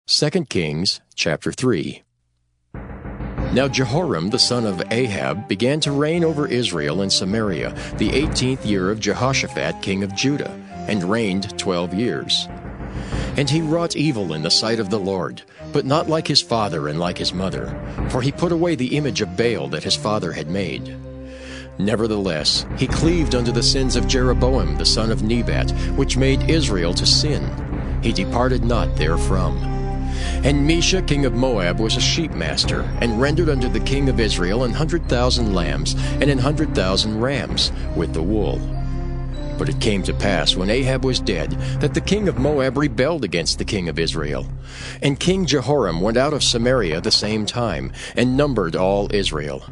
2 Kings chapter 3. Now Jehoram the son of Ahab began to reign over Israel and Samaria the 18th year of Jehoshaphat king of Judah, and reigned 12 years. And he wrought evil in the sight of the Lord, but not like his father and like his mother, for he put away the image of Baal that his father had made. Nevertheless, he cleaved unto the sins of Jeroboam the son of Nebat, which made Israel to sin. He departed not therefrom. And Mesha king of Moab was a sheepmaster, and rendered unto the king of Israel 100,000 lambs and 100,000 rams with the wool. But it came to pass, when Ahab was dead, that the king of Moab rebelled against the king of Israel. And King Jehoram went out of Samaria the same time, and numbered all Israel.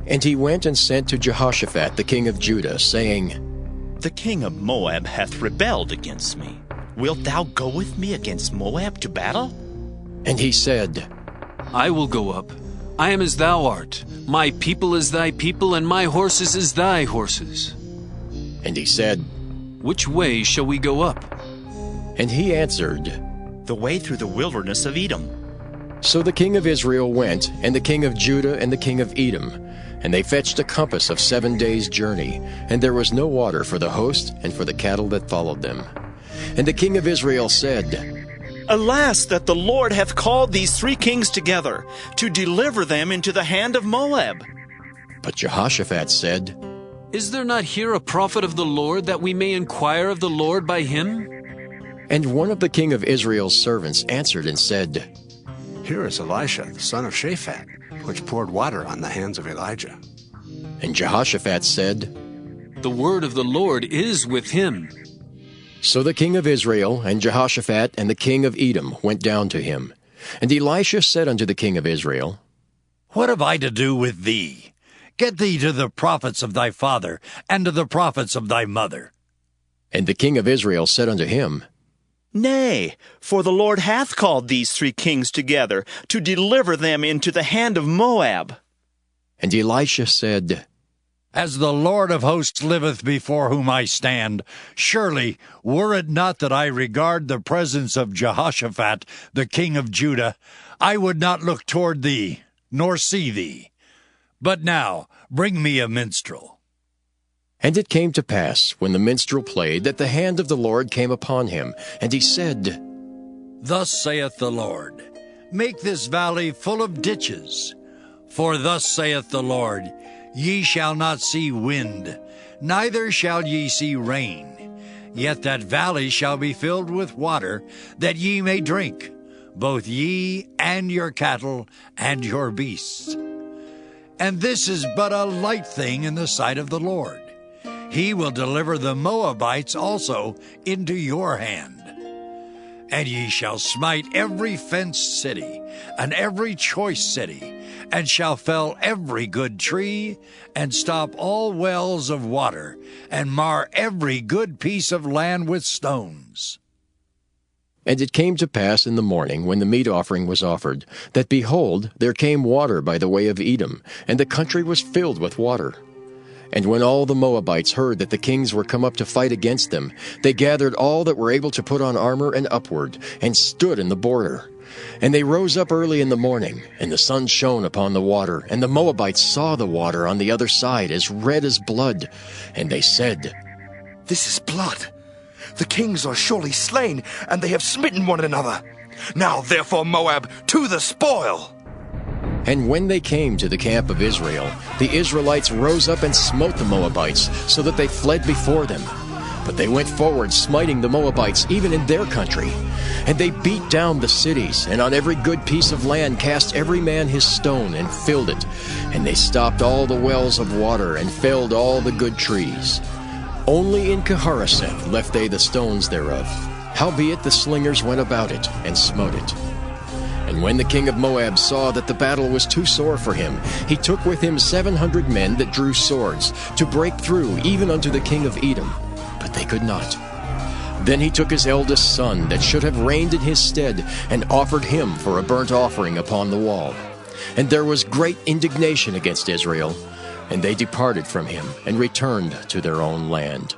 And he went and sent to Jehoshaphat the king of Judah, saying, The king of Moab hath rebelled against me. Wilt thou go with me against Moab to battle? And he said, I will go up. I am as thou art. My people is thy people, and my horses as thy horses. And he said, Which way shall we go up? And he answered, The way through the wilderness of Edom. So the king of Israel went, and the king of Judah and the king of Edom, and they fetched a compass of 7 days' journey, and there was no water for the host and for the cattle that followed them. And the king of Israel said, Alas, that the Lord hath called these 3 kings together, to deliver them into the hand of Moab. But Jehoshaphat said, Is there not here a prophet of the Lord, that we may inquire of the Lord by him? And one of the king of Israel's servants answered and said, Here is Elisha, the son of Shaphat, which poured water on the hands of Elijah. And Jehoshaphat said, The word of the Lord is with him. So the king of Israel and Jehoshaphat and the king of Edom went down to him. And Elisha said unto the king of Israel, What have I to do with thee? Get thee to the prophets of thy father, and to the prophets of thy mother. And the king of Israel said unto him, Nay, for the Lord hath called these 3 kings together, to deliver them into the hand of Moab. And Elisha said, As the Lord of hosts liveth before whom I stand, surely, were it not that I regard the presence of Jehoshaphat, the king of Judah, I would not look toward thee, nor see thee. But now, bring me a minstrel. And it came to pass, when the minstrel played, that the hand of the Lord came upon him, and he said, Thus saith the Lord, Make this valley full of ditches. For thus saith the Lord, Ye shall not see wind, neither shall ye see rain. Yet that valley shall be filled with water, that ye may drink, both ye and your cattle and your beasts. And this is but a light thing in the sight of the Lord. He will deliver the Moabites also into your hand. And ye shall smite every fenced city, and every choice city, and shall fell every good tree, and stop all wells of water, and mar every good piece of land with stones. And it came to pass in the morning, when the meat offering was offered, that, behold, there came water by the way of Edom, and the country was filled with water. And when all the Moabites heard that the kings were come up to fight against them, they gathered all that were able to put on armor and upward, and stood in the border. And they rose up early in the morning, and the sun shone upon the water, and the Moabites saw the water on the other side as red as blood. And they said, This is blood. The kings are surely slain, and they have smitten one another. Now therefore, Moab, to the spoil. And when they came to the camp of Israel, the Israelites rose up and smote the Moabites, so that they fled before them. But they went forward, smiting the Moabites even in their country. And they beat down the cities, and on every good piece of land cast every man his stone, and filled it. And they stopped all the wells of water, and felled all the good trees. Only in Keharaseth left they the stones thereof. Howbeit the slingers went about it, and smote it. And when the king of Moab saw that the battle was too sore for him, he took with him 700 men that drew swords, to break through even unto the king of Edom. But they could not. Then he took his eldest son, that should have reigned in his stead, and offered him for a burnt offering upon the wall. And there was great indignation against Israel, and they departed from him, and returned to their own land.